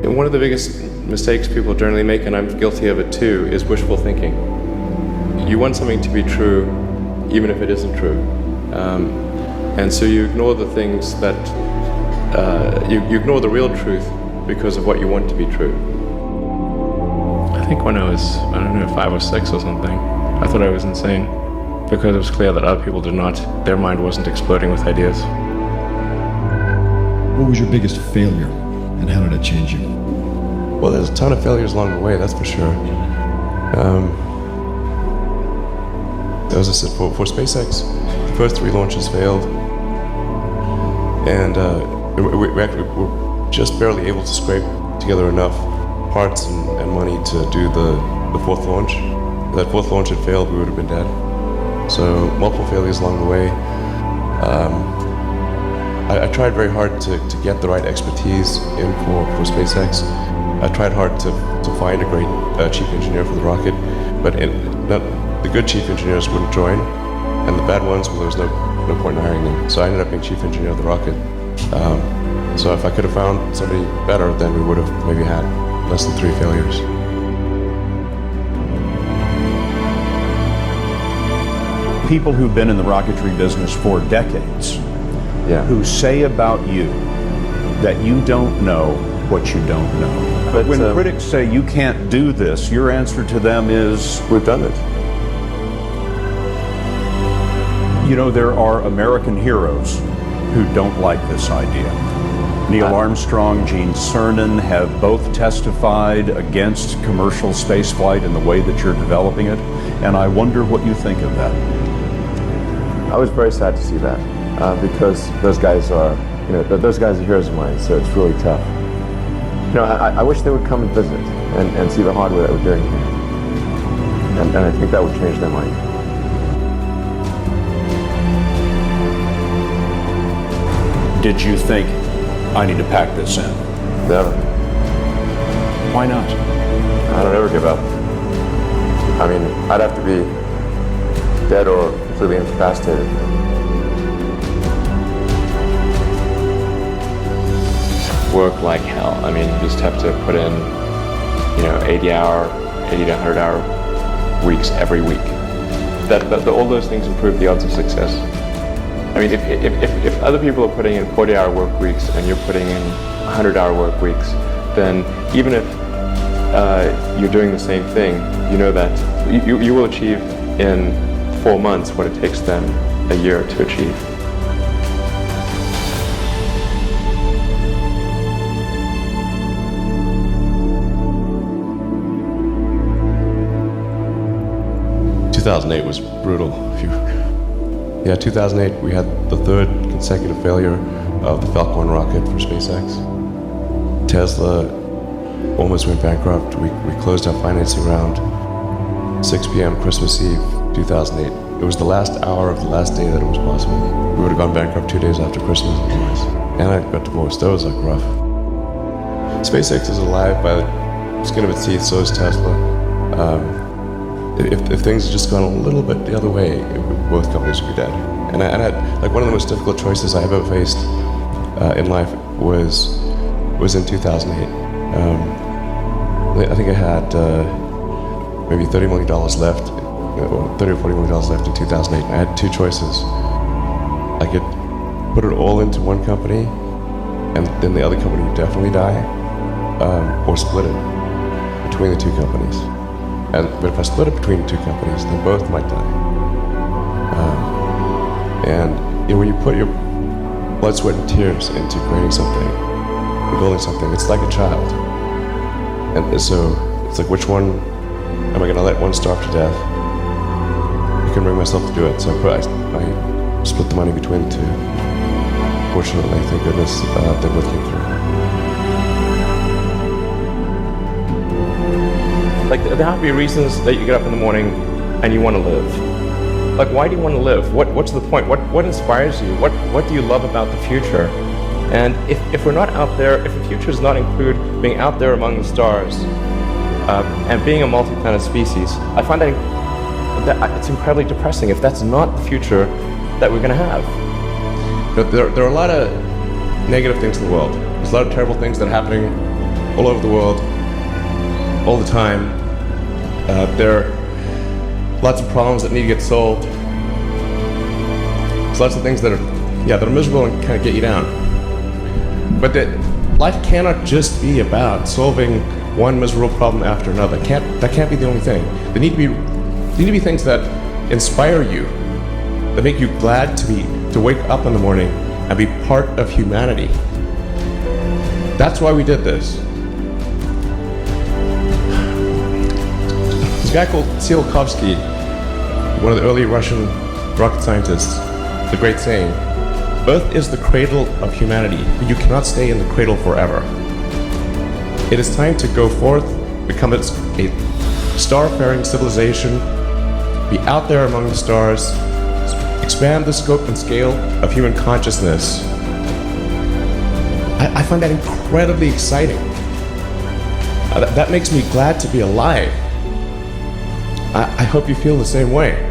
And one of the biggest mistakes people generally make, and I'm guilty of it too, is wishful thinking. You want something to be true, even if it isn't true. And so you ignore the things that, you ignore the real truth because of what you want to be true. I think when I was, 5 or 6 or something, I thought I was insane because it was clear that other people did not, their mind wasn't exploding with ideas. What was your biggest failure and how did it change you? Well, there's a ton of failures along the way, that's for sure. As I said, for SpaceX, the first 3 launches failed. And we actually were just barely able to scrape together enough parts and money to do the 4th launch. If that 4th launch had failed, we would have been dead. So multiple failures along the way. I tried very hard to get the right expertise in for SpaceX. I tried hard to find a great chief engineer for the rocket, but the good chief engineers wouldn't join, and the bad ones, well, there was no point in hiring them. So I ended up being chief engineer of the rocket. So if I could have found somebody better, then we would have maybe had less than 3 failures. People who've been in the rocketry business for decades, who say about you that you don't know what you don't know. But when critics say you can't do this, your answer to them is, we've done it. You know, there are American heroes who don't like this idea. Neil Armstrong, Gene Cernan have both testified against commercial spaceflight in the way that you're developing it, and I wonder what you think of that. I was very sad to see that because those guys are, those guys are heroes of mine, so it's really tough. I wish they would come and visit and see the hardware that we're doing here, and I think that would change their mind. Did you think, I need to pack this in? Never. Why not? I don't ever give up. I mean, I'd have to be dead or completely incapacitated. Work like hell. I mean, you just have to put in, 80 to 100 hour weeks every week. All those things improve the odds of success. I mean, if other people are putting in 40-hour work weeks and you're putting in 100-hour work weeks, then even if you're doing the same thing, you know that you will achieve in 4 months what it takes them a year to achieve. In 2008 was brutal. 2008 we had the 3rd consecutive failure of the Falcon rocket for SpaceX. Tesla almost went bankrupt. We closed our financing round 6 p.m. Christmas Eve 2008. It was the last hour of the last day that it was possible. We would have gone bankrupt 2 days after Christmas otherwise. And I got divorced. That was rough. SpaceX is alive by the skin of its teeth, so is Tesla. If things had just gone a little bit the other way, both companies would be dead. And I had, one of the most difficult choices I have ever faced in life was in 2008. I think I had maybe $30 million left, or $30 or $40 million left in 2008. I had 2 choices. I could put it all into one company, and then the other company would definitely die, or split it between the 2 companies. But if I split it between 2 companies, then both might die. When you put your blood, sweat, and tears into creating something, building something, it's like a child. And so it's like, which one am I going to let one starve to death? I couldn't bring myself to do it, so I split the money between the 2. Fortunately, thank goodness, they both came through. Like, there have to be reasons that you get up in the morning and you want to live. Like, why do you want to live? What's the point? What inspires you? What do you love about the future? And if we're not out there, if the future does not include being out there among the stars and being a multi-planet species, I find that it's incredibly depressing if that's not the future that we're going to have. But there are a lot of negative things in the world. There's a lot of terrible things that are happening all over the world, all the time. There are lots of problems that need to get solved. There's lots of things that are miserable and kind of get you down. But that life cannot just be about solving one miserable problem after another. That can't be the only thing. There need to be things that inspire you, that make you glad to wake up in the morning and be part of humanity. That's why we did this. This guy called Tsiolkovsky, one of the early Russian rocket scientists, the great saying, Earth is the cradle of humanity, but you cannot stay in the cradle forever. It is time to go forth, become a star-faring civilization, be out there among the stars, expand the scope and scale of human consciousness. I find that incredibly exciting. That makes me glad to be alive. I hope you feel the same way.